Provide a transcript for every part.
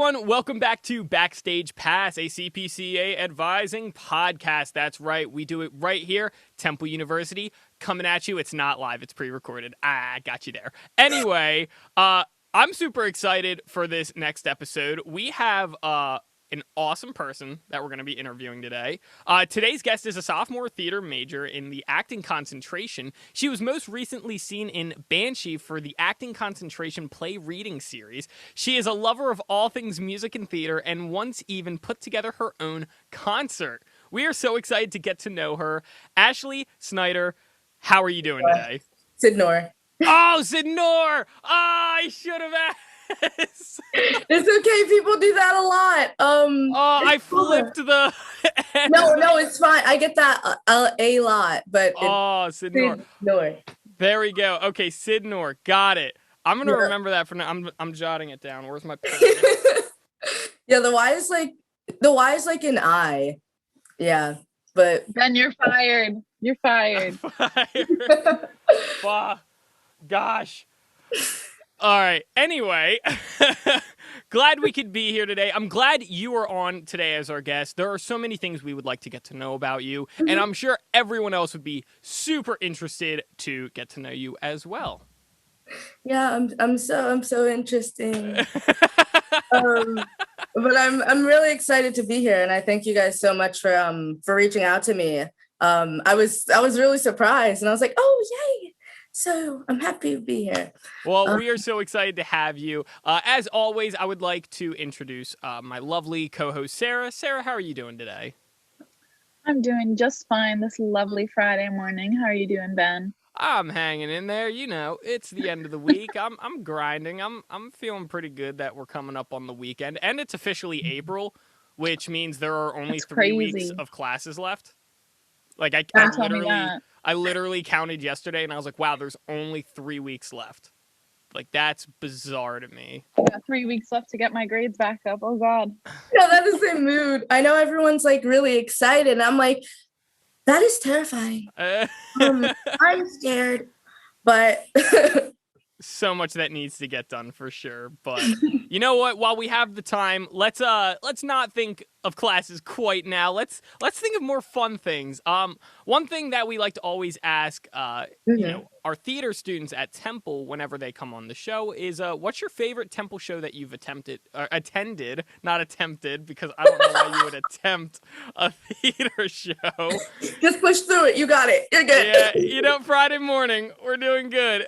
everyone. Welcome back to Backstage Pass, a CPCA advising podcast. That's right. We do it right here, Temple University, coming at you. It's not live. It's pre-recorded. I got you there. Anyway, I'm super excited for this next episode. We have an awesome person that we're going to be interviewing today. Today's guest is a sophomore theater major in the acting concentration. She was most recently seen in Banshee for the acting concentration play reading series. She is a lover of all things music and theater and once even put together her own concert. We are so excited to get to know her. Ashley Snyder, how are you doing today? Sydnor. Oh, Sydnor! I should have asked. It's okay. People do that a lot. I flipped the. No, it's fine. I get that a lot, but Sydnor. There we go. Okay, Sydnor, got it. I'm gonna remember that for now. I'm jotting it down. Where's my pen? Yeah, the Y is like an I. Yeah, but then you're fired. You're fired. Gosh. All right. Anyway, glad we could be here today. I'm glad you are on today as our guest. There are so many things we would like to get to know about you, and I'm sure everyone else would be super interested to get to know you as well. Yeah, I'm so interesting. But I'm really excited to be here, and I thank you guys so much for reaching out to me. I was really surprised, and I was like, oh yay. So I'm happy to be here. Well, we are so excited to have you. As always, I would like to introduce my lovely co-host, Sarah. Sarah, how are you doing today? I'm doing just fine this lovely Friday morning. How are you doing, Ben? I'm hanging in there. You know, it's the end of the week. I'm grinding. I'm feeling pretty good that we're coming up on the weekend. And it's officially April, which means there are only 3 weeks of classes left. Like I literally counted yesterday and I was like, wow, there's only 3 weeks left. Like, that's bizarre to me. I got 3 weeks left to get my grades back up. Oh, God. Yeah, that is the mood. I know everyone's like really excited. And I'm like, that is terrifying. I'm scared, but so much that needs to get done for sure. But you know what? While we have the time, let's not think of classes quite now. Let's think of more fun things. One thing that we like to always ask, you know, our theater students at Temple whenever they come on the show is, what's your favorite Temple show that you've attended? Not attempted, because I don't know why you would attempt a theater show. Just push through it. You got it. You're good. Yeah, you know, Friday morning, we're doing good.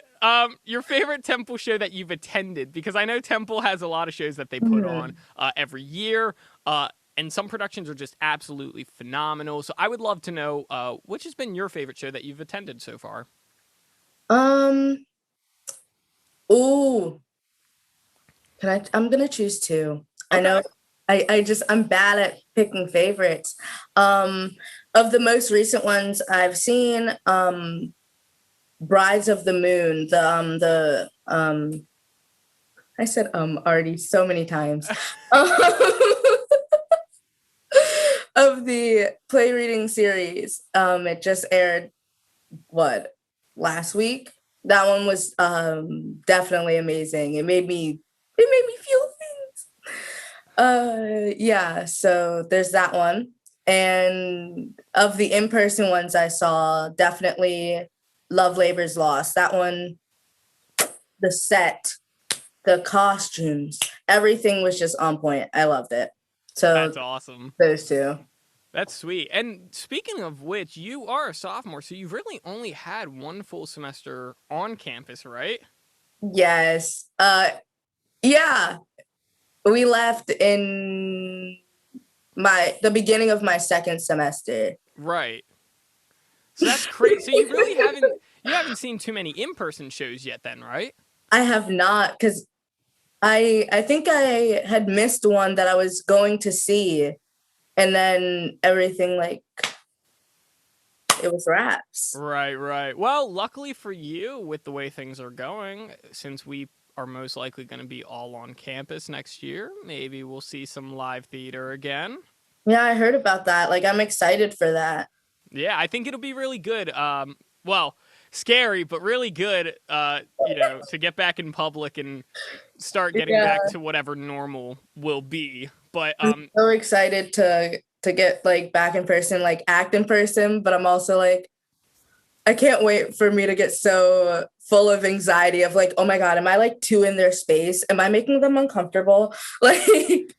Your favorite Temple show that you've attended, because I know Temple has a lot of shows that they put on every year, and some productions are just absolutely phenomenal. So I would love to know which has been your favorite show that you've attended so far. I'm gonna choose two. Okay. I know I'm bad at picking favorites. Of the most recent ones I've seen, Brides of the Moon, I said already so many times. Of the play reading series. It just aired last week. That one was definitely amazing. It made me feel things. Yeah, so there's that one. And of the in-person ones I saw, definitely Love Labor's Lost. That one, the set, the costumes, everything was just on point. I loved it. So that's awesome. Those two. That's sweet. And speaking of which, you are a sophomore, so you've really only had one full semester on campus, right? Yes. Yeah. We left in the beginning of my second semester. Right. So that's crazy. So you really haven't seen too many in-person shows yet then, right? I have not, because I think I had missed one that I was going to see, and then everything, like, it was wraps. Right. Well, luckily for you, with the way things are going, since we are most likely going to be all on campus next year, maybe we'll see some live theater again. Yeah, I heard about that. Like, I'm excited for that. Yeah, I think it'll be really good. Well, scary, but really good. To get back in public and start getting Yeah. back to whatever normal will be. But I'm so excited to get like back in person, like act in person, but I'm also like, I can't wait for me to get so full of anxiety of like, oh my God, am I like too in their space? Am I making them uncomfortable? Like,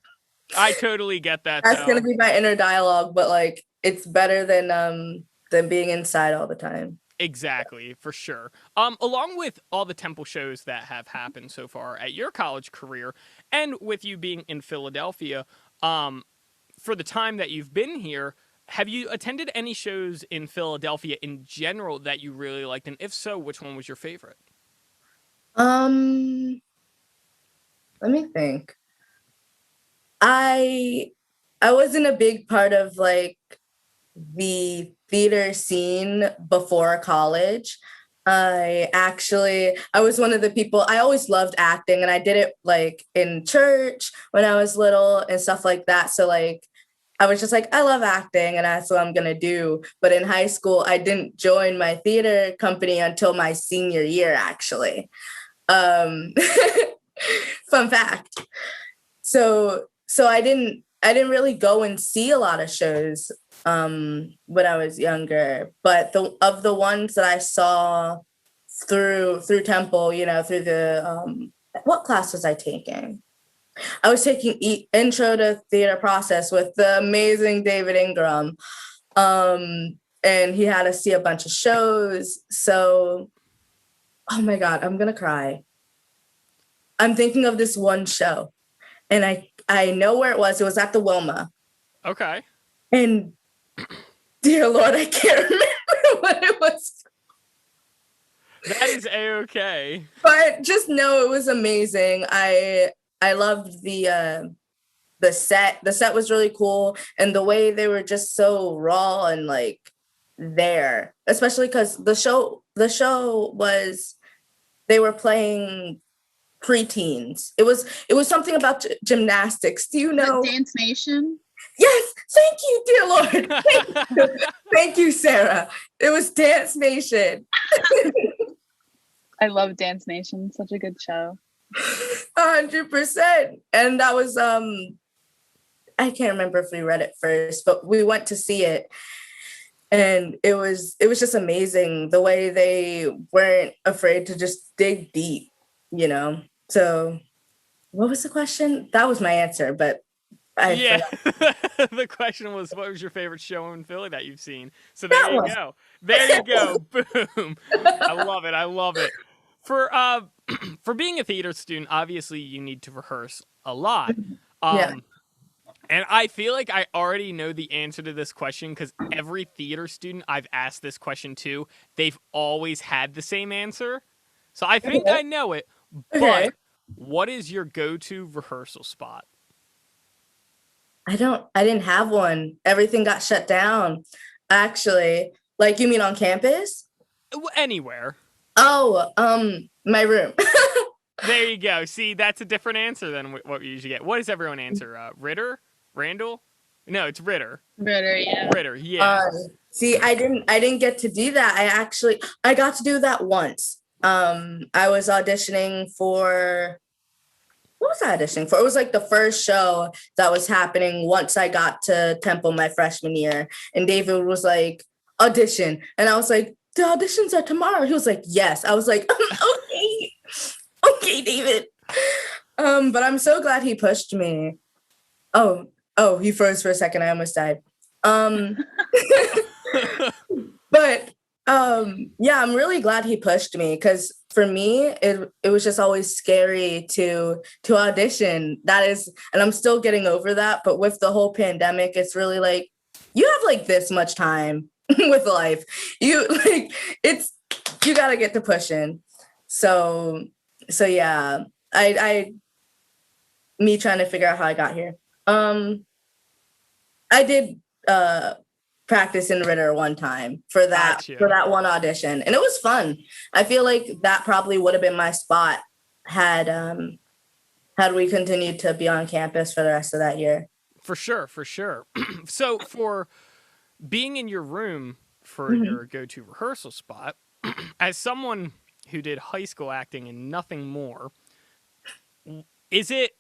I totally get that. that's though. gonna be my inner dialogue, but like it's better than being inside all the time. Exactly, for sure. Along with all the Temple shows that have happened so far at your college career, and with you being in Philadelphia, for the time that you've been here, have you attended any shows in Philadelphia in general that you really liked? And if so, which one was your favorite? Let me think. I wasn't a big part of like the theater scene before college. I was one of the people, I always loved acting and I did it like in church when I was little and stuff like that. So like I was just like, I love acting and that's what I'm gonna do. But in high school, I didn't join my theater company until my senior year, actually. Um, Fun fact. So I didn't really go and see a lot of shows when I was younger, but the ones that I saw through Temple, through the what class was I taking? I was taking Intro to Theater Process with the amazing David Ingram. And he had us see a bunch of shows. So, oh my God, I'm gonna cry. I'm thinking of this one show, and I know where it was. It was at the Wilma. Okay. And dear Lord, I can't remember what it was. That is A-okay. But just know it was amazing. I loved the set. The set was really cool, and the way they were just so raw and like there, especially because the show was they were playing preteens. It was something about gymnastics. Do you know? Dance Nation. Yes, thank you, dear Lord. Thank you, thank you, Sarah. It was Dance Nation. I love Dance Nation. Such a good show. 100%. And that was I can't remember if we read it first, but we went to see it. And it was just amazing the way they weren't afraid to just dig deep, So what was the question? That was my answer, but Yeah. The question was, what was your favorite show in Philly that you've seen? So there That you was- go. There you go. Boom. I love it. I love it. For for being a theater student, obviously you need to rehearse a lot. Yeah. And I feel like I already know the answer to this question because every theater student I've asked this question to, they've always had the same answer. So I think I know it. Okay. But what is your go-to rehearsal spot? I didn't have one. Everything got shut down. Actually, like you mean on campus? Anywhere. Oh, my room. There you go. See, that's a different answer than what we usually get. What does everyone answer? Ritter? Randall? No, it's Ritter. Ritter, yeah. Ritter, yeah. See, I didn't get to do that. I got to do that once. I was auditioning for what was I auditioning for? It was like the first show that was happening once I got to Temple my freshman year. And David was like, audition. And I was like, the auditions are tomorrow. He was like, yes. I was like, okay. Okay, David. But I'm so glad he pushed me. Oh, he froze for a second. I almost died. But yeah, I'm really glad he pushed me because for me, it was just always scary to audition. That is, and I'm still getting over that. But with the whole pandemic, it's really like you have like this much time with life. You gotta get to pushing. So yeah, I me trying to figure out how I got here. I did practice in Ritter one time for that Gotcha. for that one audition, and it was fun. I feel like that probably would have been my spot had we continued to be on campus for the rest of that year. For sure. So for being in your room for your go-to rehearsal spot, as someone who did high school acting and nothing more, is it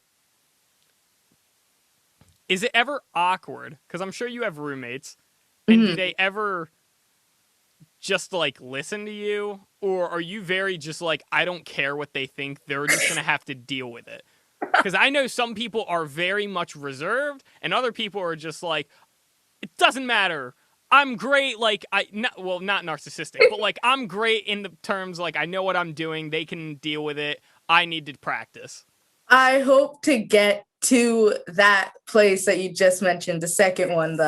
ever awkward? Because I'm sure you have roommates, and do they ever just like listen to you, or are you very just like, I don't care what they think, they're just gonna have to deal with it? Because I know some people are very much reserved, and other people are just like, it doesn't matter. I'm great. Like not narcissistic, but like I'm great in the terms like I know what I'm doing. They can deal with it. I need to practice. I hope to get to that place that you just mentioned, the second one,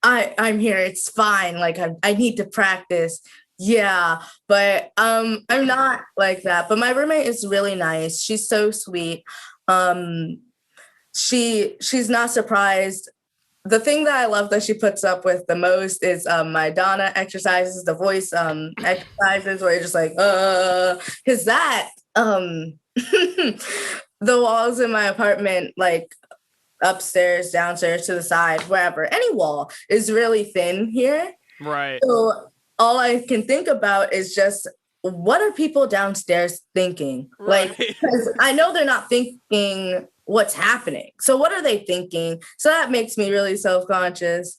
I'm here, it's fine. Like I need to practice. Yeah, but I'm not like that. But my roommate is really nice. She's so sweet. She's not surprised. The thing that I love that she puts up with the most is my Donna exercises, the voice exercises where you're just like, because that the walls in my apartment, like upstairs, downstairs, to the side, wherever, any wall is really thin here. Right. So all I can think about is just, what are people downstairs thinking? Right. Like, because I know they're not thinking what's happening. So what are they thinking? So that makes me really self-conscious.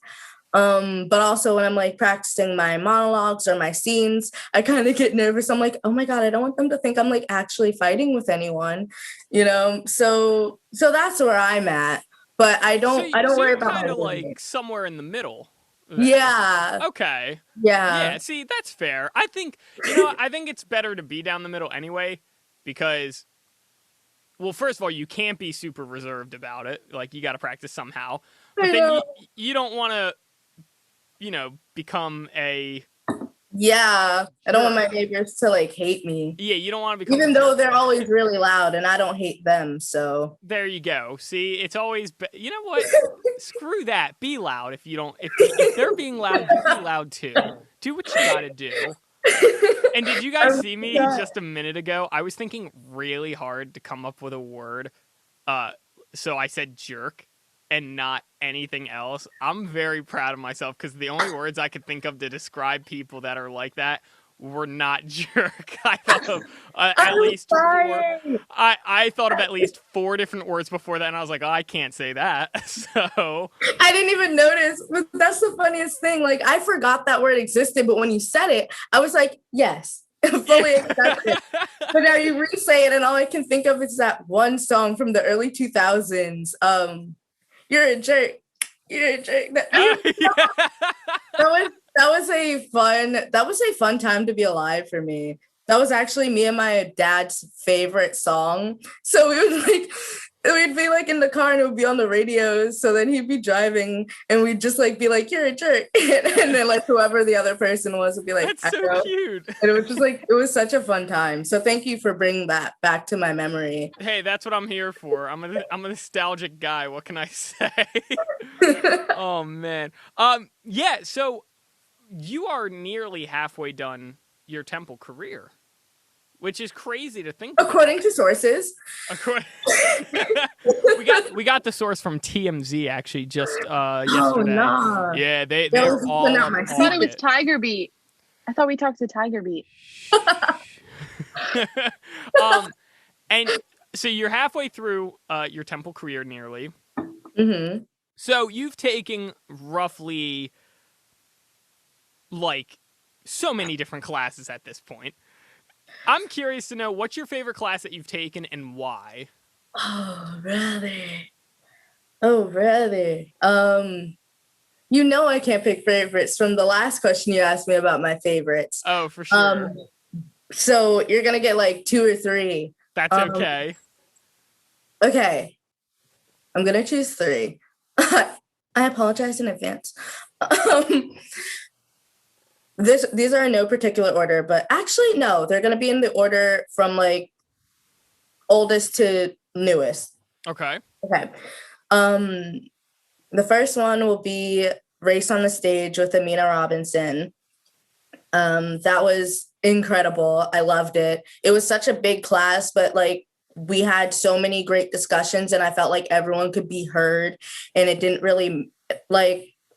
But also when I'm like practicing my monologues or my scenes, I kind of get nervous. I'm like, oh my God, I don't want them to think I'm like actually fighting with anyone, you know? So that's where I'm at. But I don't worry about kind my of like roommate. somewhere in the middle. Then. Yeah. Okay. Yeah. Yeah, see, that's fair. I think, I think it's better to be down the middle anyway, because, well, first of all, you can't be super reserved about it. Like, you got to practice somehow. But then you don't want to, become a... Yeah. I don't want my neighbors to like hate me. Yeah, you don't want to become... Even though they're always really loud and I don't hate them, so... There you go. See, it's always... You know what? Screw that. Be loud if you don't... If they're being loud, you be loud too. Do what you gotta do. And did you guys see me just a minute ago? I was thinking really hard to come up with a word. So I said jerk and not anything else. I'm very proud of myself because the only words I could think of to describe people that are like that were not jerk. I thought of at least four. I thought of at least 4 different words before that, and I was like, oh, I can't say that. So I didn't even notice, but that's the funniest thing. Like, I forgot that word existed, but when you said it, I was like, yes, fully accepted. But now you re-say it, and all I can think of is that one song from the early 2000s. You're a jerk. You're a jerk. That was a fun time to be alive for me. That was actually me and my dad's favorite song. So we'd be like in the car and it would be on the radio. So then he'd be driving and we'd just like be like, you're a jerk. And then like whoever the other person was would be like, that's so cute. And it was just like, it was such a fun time. So thank you for bringing that back to my memory. Hey, that's what I'm here for. I'm a nostalgic guy. What can I say? Oh man. Yeah, so you are nearly halfway done your Temple career, which is crazy to think according to sources. we got the source from TMZ actually just yesterday. Oh, no. Yeah, they're all I thought it was Tiger Beat. I thought we talked to Tiger Beat. And so you're halfway through your Temple career nearly. Mm-hmm. So you've taken roughly like so many different classes at this point. I'm curious to know, what's your favorite class that you've taken and why? Oh, brother. I can't pick favorites from the last question you asked me about my favorites. Oh, for sure. So you're going to get like 2 or 3. That's okay. Okay. I'm going to choose 3. I apologize in advance. These are in no particular order, but actually, no, they're going to be in the order from like oldest to newest. Okay. The first one will be Race on the Stage with Amina Robinson. That was incredible. I loved it. It was such a big class, but like we had so many great discussions and I felt like everyone could be heard and it didn't really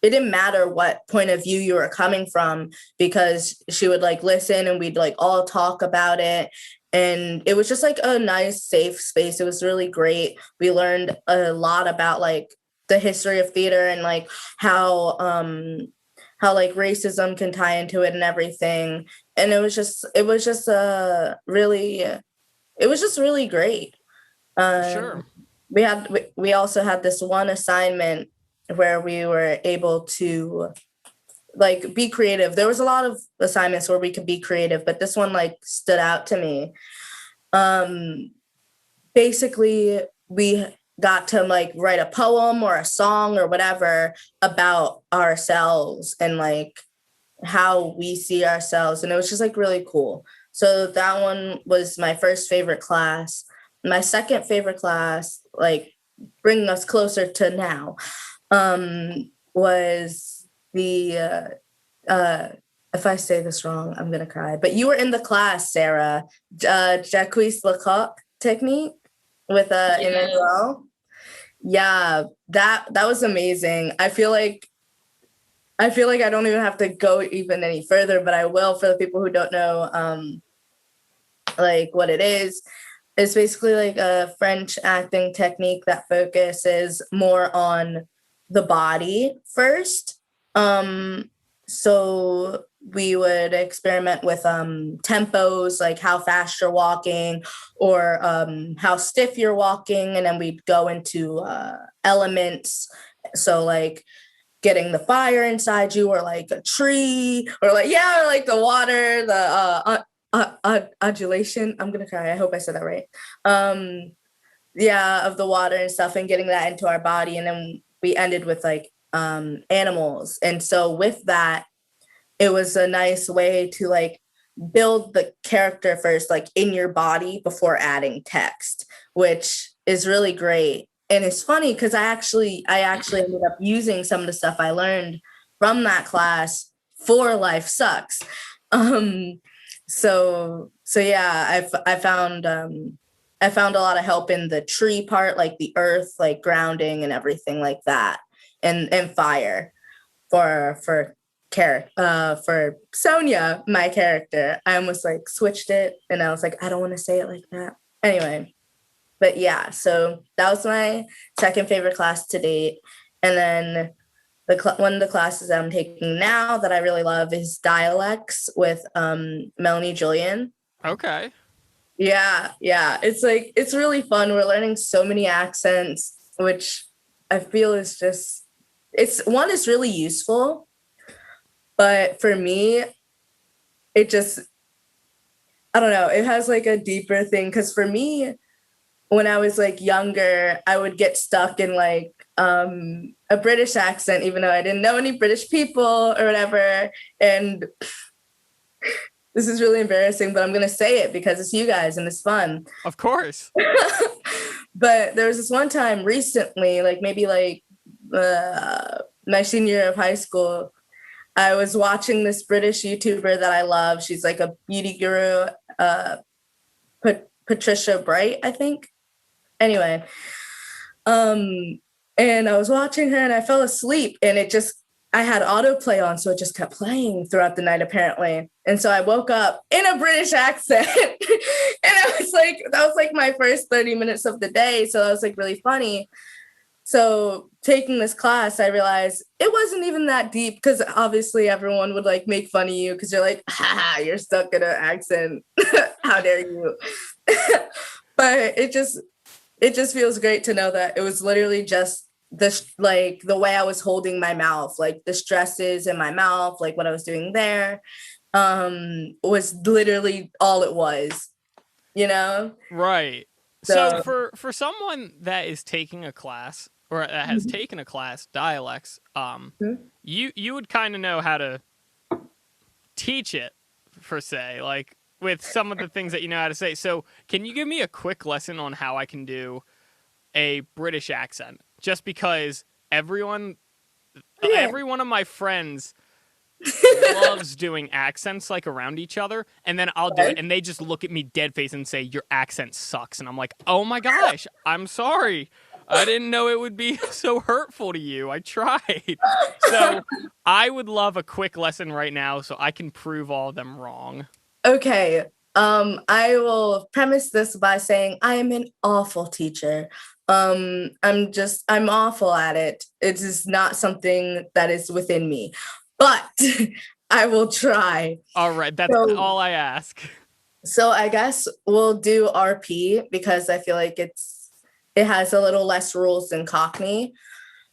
it didn't matter what point of view you were coming from, because she would like listen and we'd like all talk about it. And it was just like a nice, safe space. It was really great. We learned a lot about like the history of theater and like how like racism can tie into it and everything. And it was just really, it was just really great. Sure. We also had this one assignment where we were able to like be creative. There was a lot of assignments where we could be creative, but this one like stood out to me. Basically we got to like write a poem or a song or whatever about ourselves and like how we see ourselves. And it was just like really cool. So that one was my first favorite class. My second favorite class, like bringing us closer to now, was the if I say this wrong, I'm gonna cry. But you were in the class, Sarah, Jacques Lecoq technique with Emmanuel. Yeah, that was amazing. I feel like I don't even have to go even any further, but I will for the people who don't know like what it is. It's basically like a French acting technique that focuses more on the body first. So we would experiment with tempos, like how fast you're walking or how stiff you're walking. And then we'd go into elements. So like getting the fire inside you, or like a tree, or like, yeah, or like the water, the adulation. I'm gonna cry. I hope I said that right. Yeah, of the water and stuff, and getting that into our body. And then we ended with like animals. And so with that, it was a nice way to like build the character first, like in your body before adding text, which is really great. And it's funny because I actually ended up using some of the stuff I learned from that class for Life Sucks. So yeah, I found a lot of help in the tree part, like the earth, like grounding and everything like that, and fire for Sonia, my character. I almost like switched it, and I was like, I don't want to say it like that. Anyway. But yeah, so that was my second favorite class to date. And then one of the classes that I'm taking now that I really love is dialects with Melanie Julian. Okay. Yeah. It's like, it's really fun. We're learning so many accents, which I feel is just, it's really useful. But for me, it just, I don't know, it has like a deeper thing. Because for me, when I was like younger, I would get stuck in like a British accent, even though I didn't know any British people or whatever. And this is really embarrassing, but I'm going to say it because it's you guys and it's fun. Of course. But there was this one time recently, like maybe like my senior year of high school, I was watching this British YouTuber that I love. She's like a beauty guru, Patricia Bright, I think. Anyway, and I was watching her and I fell asleep, and I had autoplay on, so it just kept playing throughout the night apparently. And so I woke up in a British accent and I was like, that was like my first 30 minutes of the day. So that was like really funny. So taking this class, I realized it wasn't even that deep, because obviously everyone would like make fun of you because you're like, ha, you're stuck in an accent. How dare you? But it just feels great to know that it was literally just this, like the way I was holding my mouth, like the stresses in my mouth, like what I was doing there, was literally all it was, you know? Right. So for someone that is taking a class, or that has taken a class, dialects, you would kind of know how to teach it, per se, like with some of the things that you know how to say. So can you give me a quick lesson on how I can do a British accent? Just because every one of my friends loves doing accents like around each other, and then I'll do it and they just look at me dead face and say, your accent sucks. And I'm like, oh my gosh, I'm sorry. I didn't know it would be so hurtful to you. I tried. So I would love a quick lesson right now so I can prove all of them wrong. Okay. I will premise this by saying I am an awful teacher. I'm awful at it. It is not something that is within me, but I will try. All right, that's all I ask. So I guess we'll do RP because I feel like it has a little less rules than Cockney.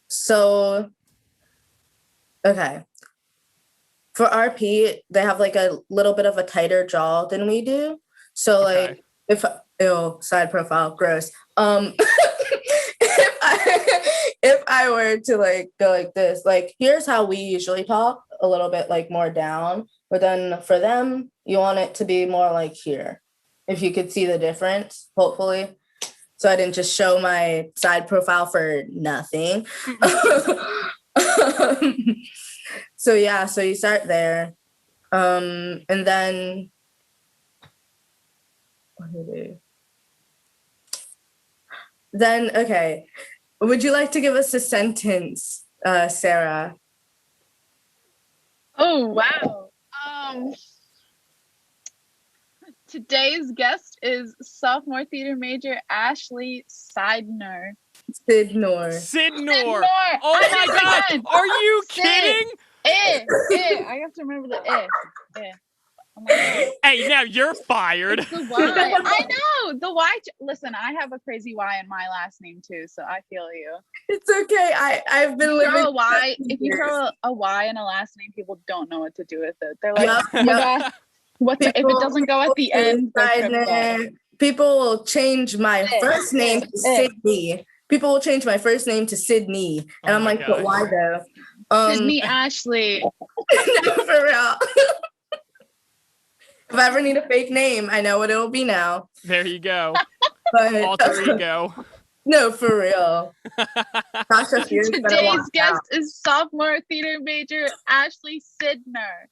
So, okay. For RP, they have like a little bit of a tighter jaw than we do. So like side profile, gross. If I were to like go like this, like here's how we usually talk, a little bit like more down, but then for them, you want it to be more like here. If you could see the difference, hopefully. So I didn't just show my side profile for nothing. So yeah, so you start there. And then what do you do? Then okay. Would you like to give us a sentence, Sarah? Oh wow. Today's guest is sophomore theater major Ashley Sydnor. Sydnor. Sydnor. Oh my God. Are you kidding? I have to remember the Oh my God. Hey, now you're fired. It's the Y. I know the Y. Listen, I have a crazy Y in my last name too, so I feel you. It's okay. I've been living. Throw a Y. If you throw a Y in a last name, people don't know what to do with it. They're like, Yep, oh my God, if it doesn't go at the end? People will change my first name to Sydney. People will change my first name to Sydney, and I'm like, but why though? Sydney Ashley. No, for real. If I ever need a fake name, I know what it'll be now. There you go. But, alter ego. No, for real. Today's guest is sophomore theater major Ashley Sydnor.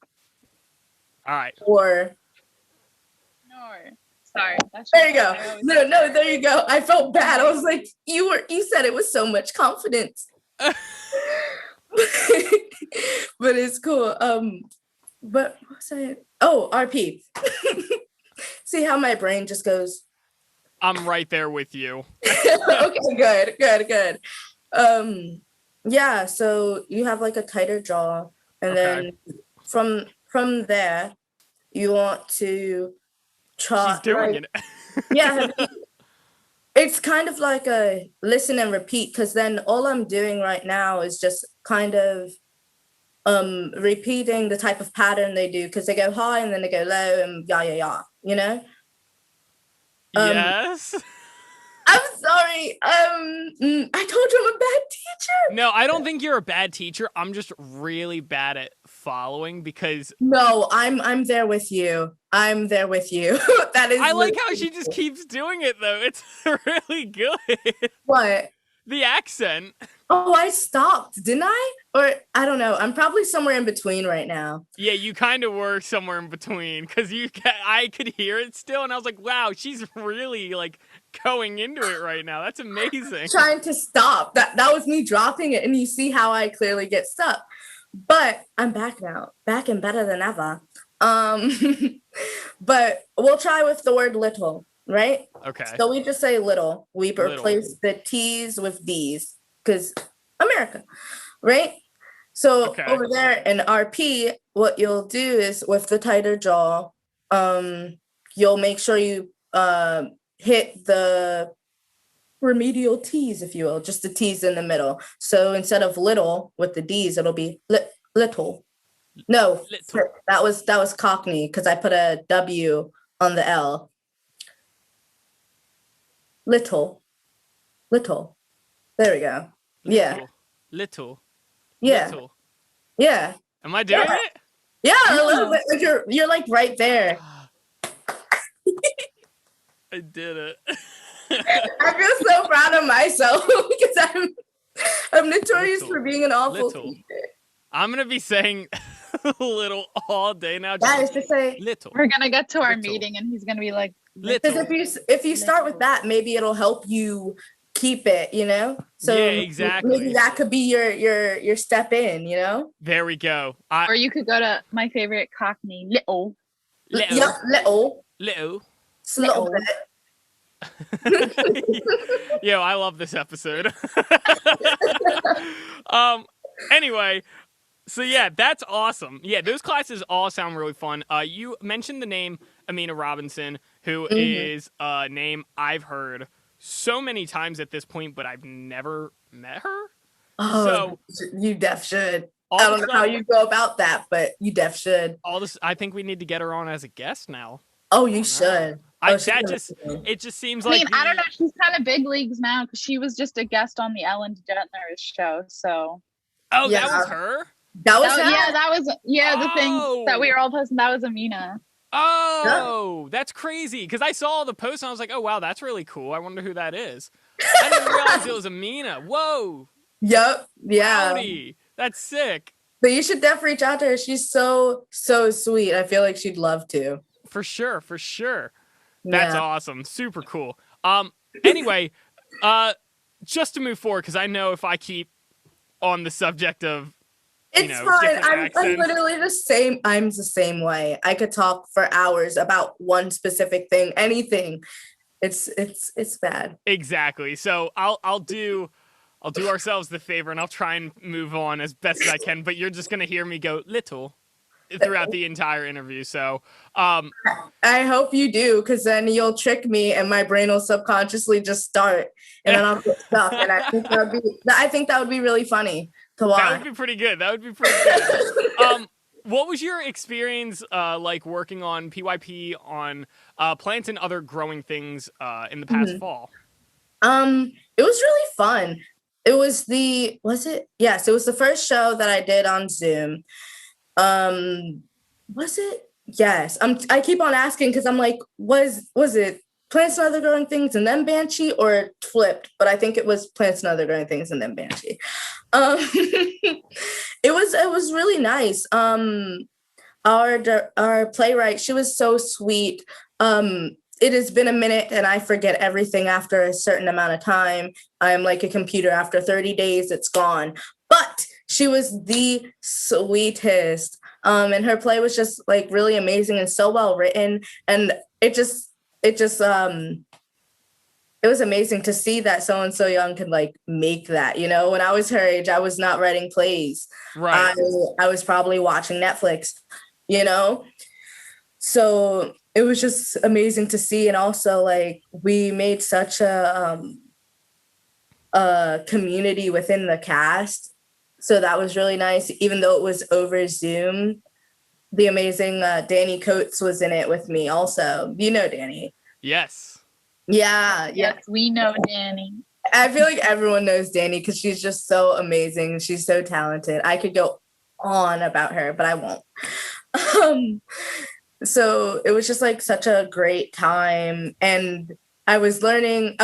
All right. Or sorry. There you go. No, there you go. I felt bad. I was like, you said it with so much confidence. But it's cool. But what was I? Oh, RP. See how my brain just goes. I'm right there with you. Okay, good. Yeah, so you have like a tighter jaw, and then from there, you want to try. She's doing it. Yeah, it's kind of like a listen and repeat, because then all I'm doing right now is just kind of repeating the type of pattern they do, because they go high and then they go low and yeah, you know? Yes. I'm sorry. I told you I'm a bad teacher. No, I don't think you're a bad teacher. I'm just really bad at following because. No, I'm there with you. I'm there with you. That is. I like how she just keeps doing it though. It's really good. What? The accent. Oh, I stopped, didn't I? Or I don't know. I'm probably somewhere in between right now. Yeah, you kind of were somewhere in between because I could hear it still, and I was like, "Wow, she's really like going into it right now. That's amazing." Trying to stop. That was me dropping it, and you see how I clearly get stuck. But I'm back now, back and better than ever. But we'll try with the word little, right? Okay. So we just say little. We replace the T's with D's because America, right? So over there in RP, what you'll do is with the tighter jaw, you'll make sure you hit the remedial T's, if you will, just the T's in the middle. So instead of little with the D's, it'll be little. No, little. That was Cockney because I put a W on the L. Little. There we go. Yeah. Little. Yeah. Little. Yeah. Am I doing it? Yeah, a little bit. Like you're like right there. I did it. I feel so proud of myself because I'm notorious for being an awful teacher. I'm gonna be saying little all day now. That is to say, little. We're gonna get to our meeting, and he's gonna be like, because if you start with that, maybe it'll help you keep it, you know? So Yeah, maybe exactly. that could be your step in, you know? There we go. Or you could go to my favorite Cockney, little. Yep, Little, little, little. just a little Little. bit. Yo, I love this episode. Anyway, so yeah, that's awesome. Yeah, those classes all sound really fun. You mentioned the name Amina Robinson, who Mhm. is a name I've heard so many times at this point, but I've never met her. Oh, So you def should. all I the don't know how stuff, you go about that, but you def should. all this, I think we need to get her on as a guest now. Oh, I you don't know. should. Oh, she's amazing. It just seems I mean, like I don't know. the She's kind of big leagues now because she was just a guest on the Ellen DeGeneres show. So oh, Yeah, that was her. that was her. that was the thing that we were all posting. That was Amina. Yeah. Oh, that's crazy. Because I saw the post and I was like, oh, wow, that's really cool. I wonder who that is. I didn't realize it was Amina. Whoa. Yep. Yeah. Howdy. That's sick. But you should definitely reach out to her. She's so sweet. I feel like she'd love to. For sure. For sure. That's Yeah. awesome. Super cool. Anyway, just to move forward, because I know if I keep on the subject of It's fine. different I'm accents. literally the same. I'm the same way. I could talk for hours about one specific thing, anything. It's bad. Exactly. So I'll do ourselves the favor and I'll try and move on as best as I can, but you're just gonna hear me go little throughout the entire interview. So I hope you do, because then you'll trick me and my brain will subconsciously just start and then I'll get stuck. And I think that would be really funny to watch. that would be pretty good. That would be pretty good. What was your experience like working on PYP on plants and other growing things in the past fall? It was really fun. It was Yes, it was the first show that I did on Zoom. Was it? Yes. I keep on asking because I'm like, was it plants and other growing things and then Banshee, or flipped? But I think it was plants and other growing things and then Banshee. It was really nice. Our playwright, she was so sweet. It has been a minute and I forget everything after a certain amount of time. I'm like a computer. After 30 days, it's gone. But she was the sweetest. And her play was just like really amazing and so well written. And it was amazing to see that someone so young could like make that. You know, when I was her age, I was not writing plays. Right. I was probably watching Netflix, you know? So it was just amazing to see. And also like we made such a community within the cast. So that was really nice. Even though it was over Zoom, the amazing Danny Coates was in it with me also. You know Danny. Yes. Yeah. Yes, we know Danny. I feel like everyone knows Danny because she's just so amazing. She's so talented. I could go on about her, but I won't. So it was just like such a great time. And I was taking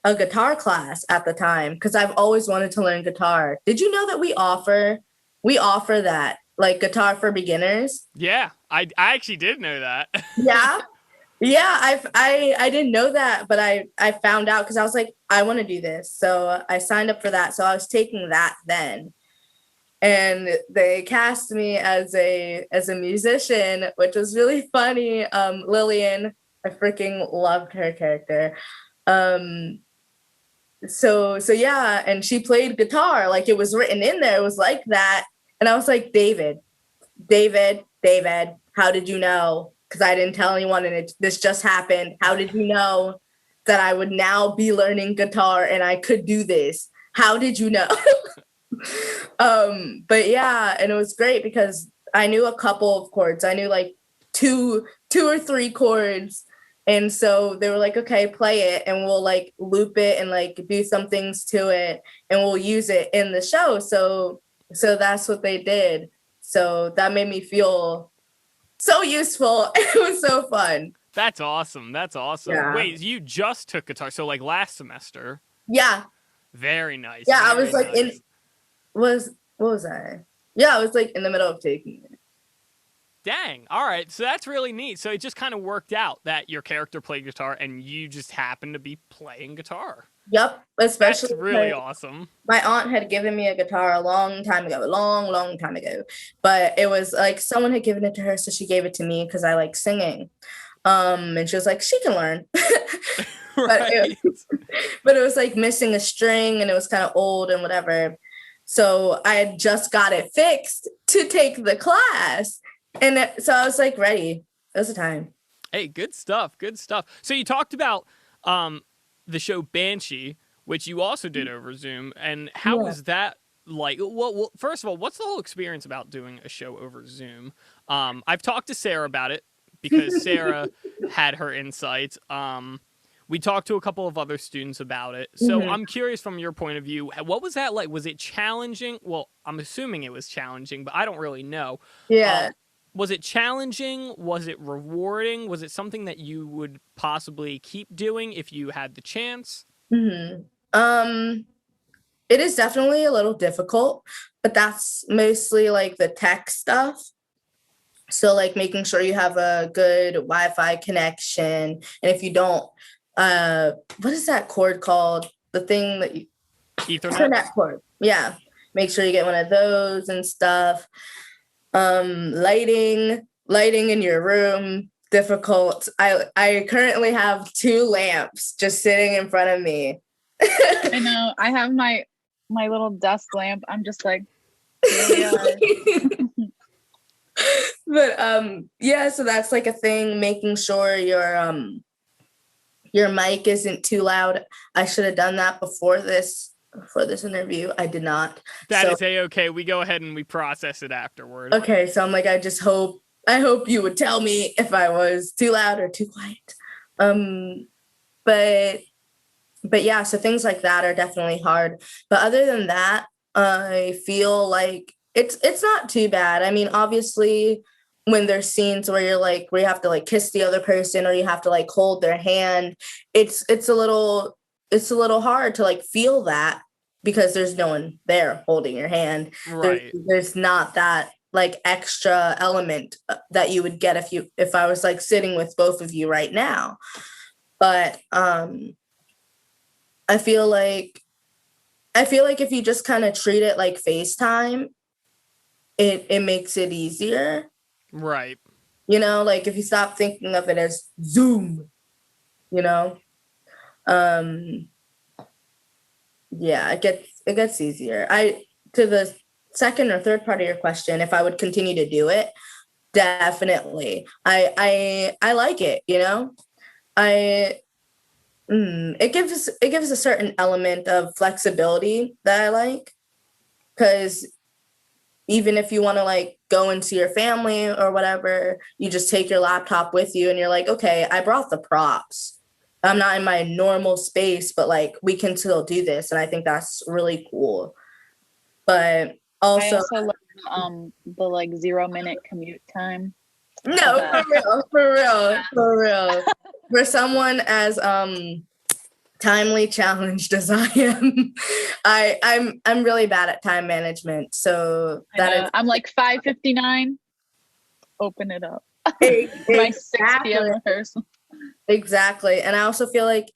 a guitar class at the time because I've always wanted to learn guitar. Did you know that we offer that, like guitar for beginners? Yeah, I actually did know that. Yeah. Yeah, I didn't know that, but I found out because I was like, I want to do this. So I signed up for that. So I was taking that then. And they cast me as a musician, which was really funny. Lillian, I freaking loved her character. So yeah, and she played guitar, like it was written in there. It was like that. And I was like, David, how did you know? Because I didn't tell anyone and this just happened. How did you know that I would now be learning guitar and I could do this? How did you know? But yeah, and it was great because I knew a couple of chords. I knew like two or three chords. And so they were like, okay, play it and we'll like loop it and like do some things to it and we'll use it in the show. So that's what they did. So that made me feel so useful. It was so fun. That's awesome. That's awesome. Yeah. Wait, you just took guitar, so like last semester. Yeah. Very nice. Yeah, I very was like nice. what was I? Yeah, I was like in the middle of taking it. Dang. All right. So that's really neat. So it just kind of worked out that your character played guitar and you just happened to be playing guitar. Yep, That's especially really because awesome. my aunt had given me a guitar a long time ago, a long, long time ago. But it was like someone had given it to her, so she gave it to me because I like singing. And she was like, she can learn. but Right. it, but it was like missing a string and it was kind of old and whatever. So I had just got it fixed to take the class. And so I was like ready. It was the time. Hey, good stuff. Good stuff. So you talked about the show Banshee, which you also did over Zoom, and how Yeah. was that like? Well, first of all, what's the whole experience about doing a show over Zoom? I've talked to Sarah about it because Sarah had her insights. We talked to a couple of other students about it. So Mhm. I'm curious from your point of view, what was that like? Was it challenging? Well, I'm assuming it was challenging, but I don't really know. Yeah. Was it challenging? Was it rewarding? Was it something that you would possibly keep doing if you had the chance? Mhm. Um, it is definitely a little difficult, but that's mostly like the tech stuff. So like making sure you have a good Wi-Fi connection. And if you don't, what is that cord called? The thing that you Ethernet? Ethernet cord. Yeah. Make sure you get one of those and stuff. Lighting in your room, difficult. I currently have 2 lamps just sitting in front of me. I know. I have my little desk lamp. I'm just like, here we are. But yeah, so that's like a thing, making sure your mic isn't too loud. I should have done that before this interview. I did not. That So is a-okay. We go ahead and we process it afterward. okay, so I'm like, I hope you would tell me if I was too loud or too quiet. Um, but yeah, so things like that are definitely hard. But other than that, I feel like it's not too bad. I mean, obviously, when there's scenes where where you have to like kiss the other person or you have to like hold their hand, it's a little hard to like feel that because there's no one there holding your hand. Right. There's not that like extra element that you would get if I was like sitting with both of you right now. But I feel like if you just kind of treat it like FaceTime, it makes it easier. Right. You know, like if you stop thinking of it as Zoom, you know. Um yeah, it gets easier. To the second or third part of your question, if I would continue to do it, definitely. I like it, you know. I it gives a certain element of flexibility that I like, because even if you want to like go and see your family or whatever, you just take your laptop with you and you're like, okay, I brought the props. I'm not in my normal space, but like we can still do this. And I think that's really cool. But I also, also love the like 0-minute commute time. no, for real, for real, for real. For someone as timely challenged as I am, I'm really bad at time management. So I'm like 5:59. Open it up. My 6 p.m. rehearsal. Exactly. And I also feel like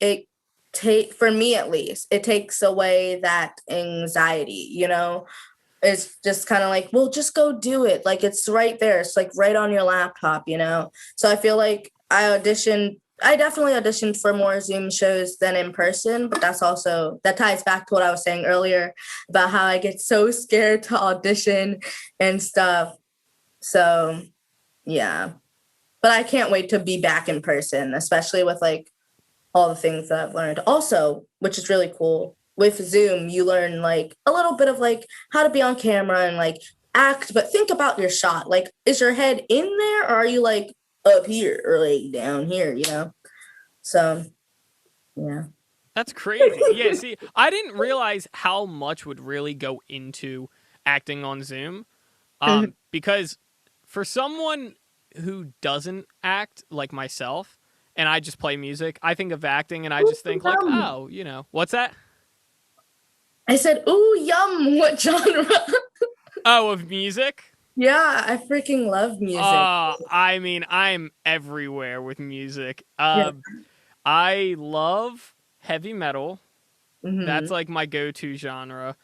for me at least, it takes away that anxiety, you know? It's just kind of like, well, just go do it. Like it's right there. It's like right on your laptop, you know? So I feel like I definitely auditioned for more Zoom shows than in person, but that ties back to what I was saying earlier about how I get so scared to audition and stuff. So yeah. But I can't wait to be back in person, especially with like all the things that I've learned. Also, which is really cool, with Zoom, you learn like a little bit of like how to be on camera and like act, but think about your shot. Like, is your head in there or are you like up here or like down here, you know? So, yeah. That's crazy. Yeah, see, I didn't realize how much would really go into acting on Zoom. Because for someone who doesn't act like myself and I just play music, I think of acting and I just think like, Yum. oh, what's that? I said, ooh, yum. What genre? Oh, of music? Yeah, I freaking love music. I mean, I'm everywhere with music. Yeah. I love heavy metal. That's like my go-to genre.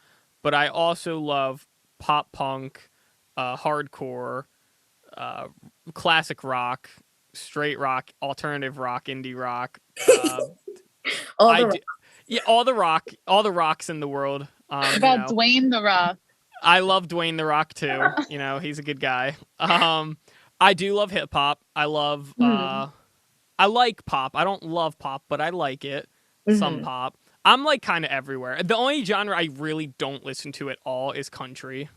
But I also love pop punk, hardcore, uh, classic rock, straight rock, alternative rock, indie rock. All I the do, yeah, all the rocks in the world. What about Dwayne the Rock? I love Dwayne the Rock too. He's a good guy. I do love hip hop. I like pop. I don't love pop, but I like it. Some pop. I'm like kind of everywhere. The only genre I really don't listen to at all is country.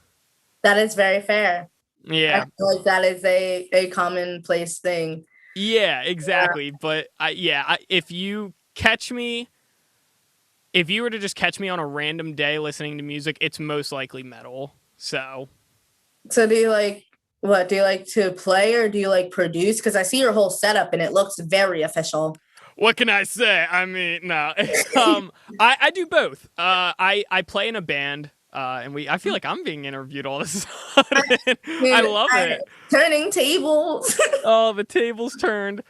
That is very fair. Yeah. I feel like that is a commonplace thing. Yeah, exactly. But if you catch me, if you were to just catch me on a random day listening to music, it's most likely metal. So Do you like what? Do you like to play or do you like produce? Because I see your whole setup and it looks very official. what can I say? I mean, no. I do both. I play in a band. And I feel like I'm being interviewed all this sudden. I love it. Turning tables. Oh, the tables turned.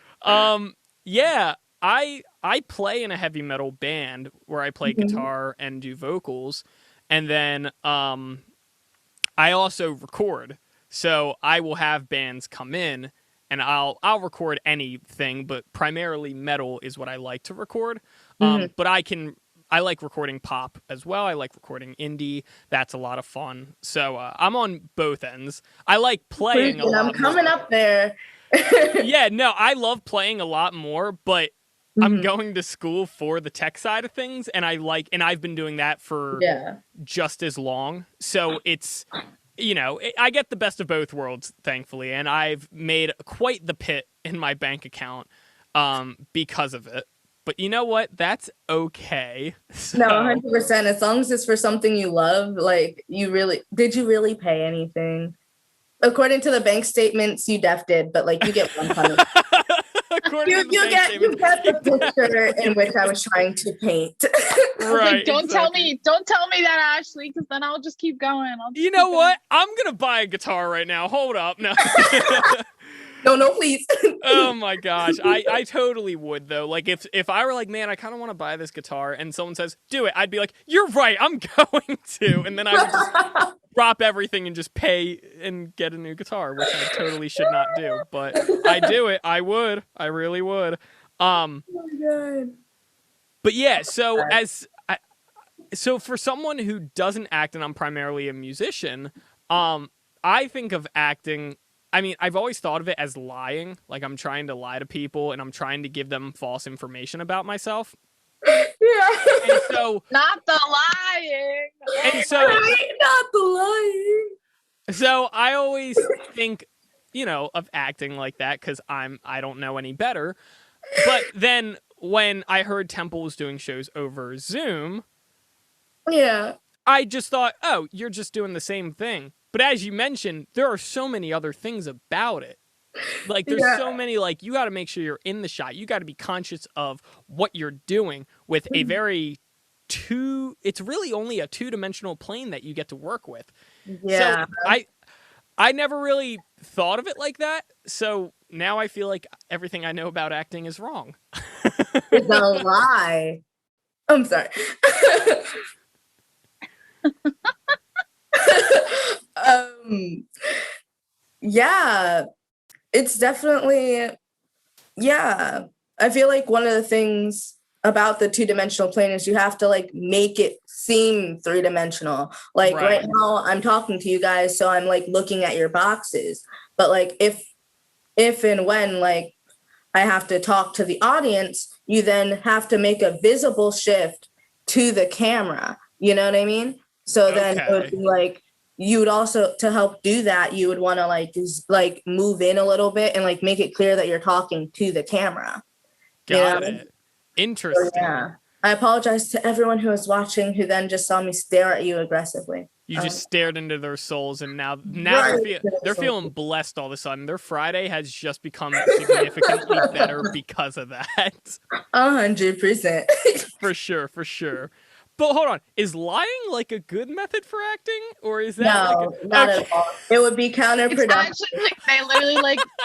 Yeah, I play in a heavy metal band where I play guitar and do vocals, and then I also record. So I will have bands come in, and I'll record anything, but primarily metal is what I like to record. But I like recording pop as well. I like recording indie. That's a lot of fun. So I'm on both ends. I like playing a lot I'm coming more. up there. Yeah, no, I love playing a lot more, but I'm going to school for the tech side of things, and I've been doing that for just as long. So it's, I get the best of both worlds, thankfully, and I've made quite the pit in my bank account because of it. But you know what? That's okay. So, No, 100%. As long as it's for something you love, like did you really pay anything? According to the bank statements, you did, but like you get one punishment. you get the picture in which I was trying to paint. Right. Like, don't tell me that, Ashley, because then I'll just keep going. You know what? I'm gonna buy a guitar right now. Hold up, no. No, please. Oh my gosh, I totally would though. Like if I were like, man, I kind of want to buy this guitar, and someone says, do it, I'd be like, you're right, I'm going to, and then I would just drop everything and just pay and get a new guitar, which I totally should not do, but I do it. I would. I really would. Oh my God. But yeah, so for someone who doesn't act, and I'm primarily a musician, I think of acting. I mean, I've always thought of it as lying. Like I'm trying to lie to people and I'm trying to give them false information about myself. Yeah. And so not the lying. And so not the lying. So I always think, of acting like that because I don't know any better. But then when I heard Temple was doing shows over Zoom, I just thought, oh, you're just doing the same thing. But as you mentioned, there are so many other things about it. Like, there's so many, like, you got to make sure you're in the shot. You got to be conscious of what you're doing with a it's really only a two-dimensional plane that you get to work with. Yeah. So I never really thought of it like that. So now I feel like everything I know about acting is wrong. It's a lie. I'm sorry. Yeah, it's definitely, I feel like one of the things about the two-dimensional plane is you have to like make it seem three-dimensional. Like right now I'm talking to you guys, so I'm like looking at your boxes. But like if and when like I have to talk to the audience, you then have to make a visible shift to the camera. You know what I mean? So then it would be like, you would also, to help do that, you would want to like move in a little bit and like make it clear that you're talking to the camera. Got it. Interesting. So, yeah. I apologize to everyone who was watching who then just saw me stare at you aggressively. You just stared into their souls, and now they're feeling blessed all of a sudden. Their Friday has just become significantly better because of that. 100%. For sure. But hold on, is lying like a good method for acting, or is that not at all? It would be counterproductive. It's actually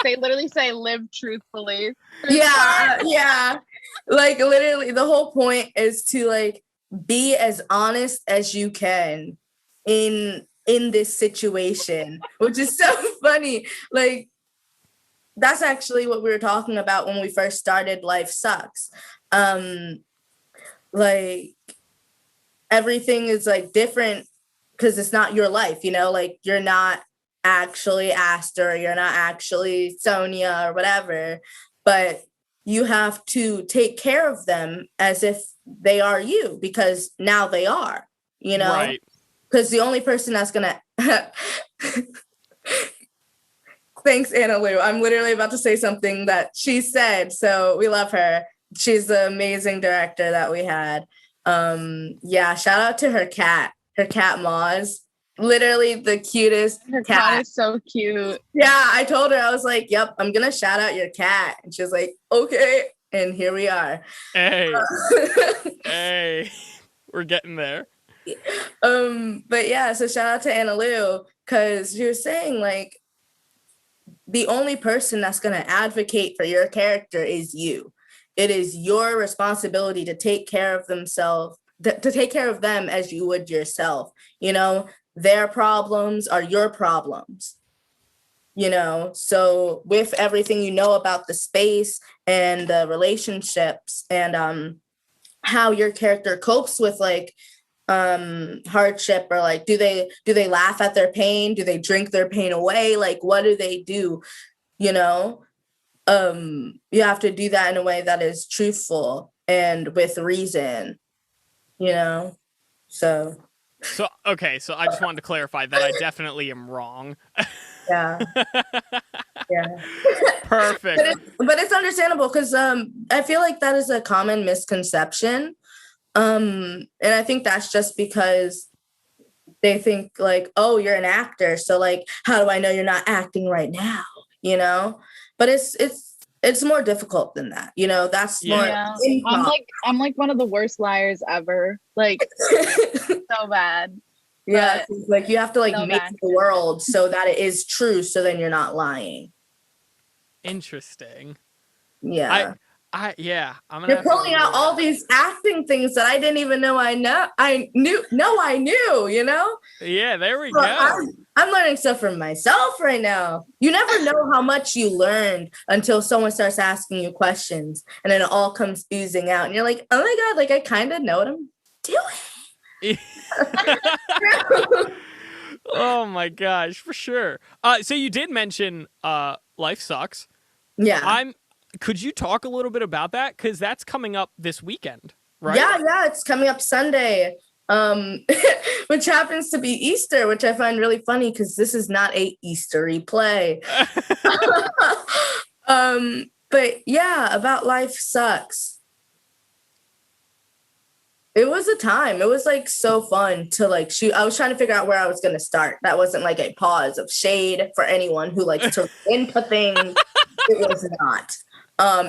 they literally say live truthfully. Yeah. Like literally, the whole point is to like be as honest as you can in this situation, which is so funny. Like, that's actually what we were talking about when we first started Life Sucks. Like, everything is like different because it's not your life, you know, like you're not actually Aster, you're not actually Sonia or whatever, but you have to take care of them as if they are you, because now they are, you know, Right. because the only person that's gonna thanks, Anna Lou. I'm literally about to say something that she said, so we love her. She's the amazing director that we had. Yeah, shout out to her cat Moz. Literally the cutest Her cat. cat is so cute. Yeah, I told her, I was like, yep, I'm gonna shout out your cat. And she was like, okay. And here we are. Hey. Hey. We're getting there. But yeah, so shout out to Anna Lou, because she was saying, like, the only person that's going to advocate for your character is you. It is your responsibility to take care of themselves, to take care of them as you would yourself. You know, their problems are your problems. You know, so with everything you know about the space and the relationships and how your character copes with like hardship, or like do they laugh at their pain, do they drink their pain away, like what do they do, you know, you have to do that in a way that is truthful and with reason, you know. So okay, so I just wanted to clarify that I definitely am wrong. yeah. Yeah. Perfect. But it's understandable, because I feel like that is a common misconception. And I think that's just because they think like, oh, you're an actor, so like, how do I know you're not acting right now? You know, but it's more difficult than that. You know, that's more. Yeah. I'm like one of the worst liars ever. Like so bad. Yeah, it's like you have to like so make bad. the world so that it is true, so then you're not lying. Interesting. Yeah. Yeah, I'm gonna. You're pulling out all these acting things that I didn't even know I knew. You know. Yeah, there we So go. I'm learning stuff from myself right now. You never know how much you learned until someone starts asking you questions, and then it all comes oozing out, and you're like, oh my god, like I kind of know what I'm doing. Oh my gosh, for sure. So you did mention Life Sucks. Yeah. Could you talk a little bit about that? Because that's coming up this weekend, right? Yeah, it's coming up Sunday. Which happens to be Easter, which I find really funny because this is not a Eastery play. But yeah, about Life Sucks. It was a time. It was like so fun to like shoot. I was trying to figure out where I was going to start. That wasn't like a pause of shade for anyone who likes to input things. It was not.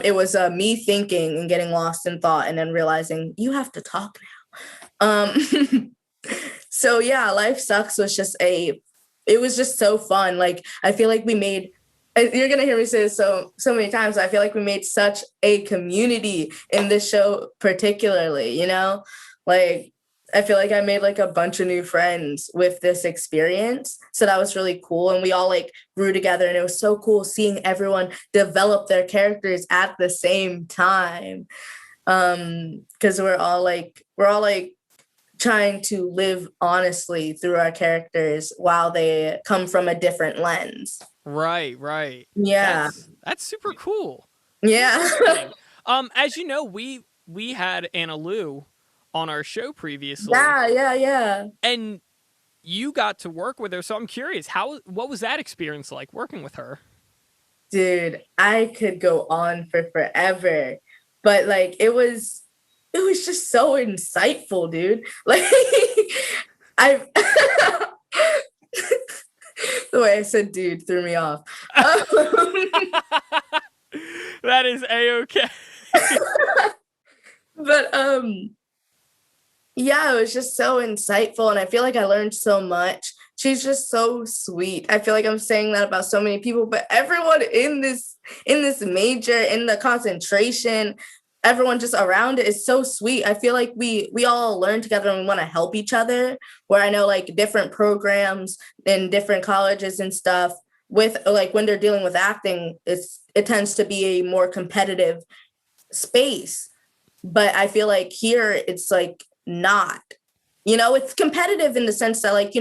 It was me thinking and getting lost in thought, and then realizing you have to talk now. So yeah, Life Sucks was just it was just so fun. Like, I feel like we made, you're gonna hear me say this so many times, I feel like we made such a community in this show particularly, you know? Like, I feel like I made like a bunch of new friends with this experience. So that was really cool. And we all like grew together, and it was so cool seeing everyone develop their characters at the same time. Because we're all like trying to live honestly through our characters while they come from a different lens. Right. Yeah. That's super cool. Yeah. As you know, we had Anna Lou on our show previously. Yeah. And you got to work with her, so I'm curious, what was that experience like working with her? Dude, I could go on for forever, but like it was just so insightful, dude. Like I the way I said dude threw me off. That is A-okay. But yeah, it was just so insightful, and I feel like I learned so much. She's just so sweet. I feel like I'm saying that about so many people, but everyone in this major, in the concentration, everyone just around it is so sweet. I feel like we all learn together and we want to help each other. Where I know like different programs in different colleges and stuff with like when they're dealing with acting, it tends to be a more competitive space. But I feel like here it's like not, it's competitive in the sense that like,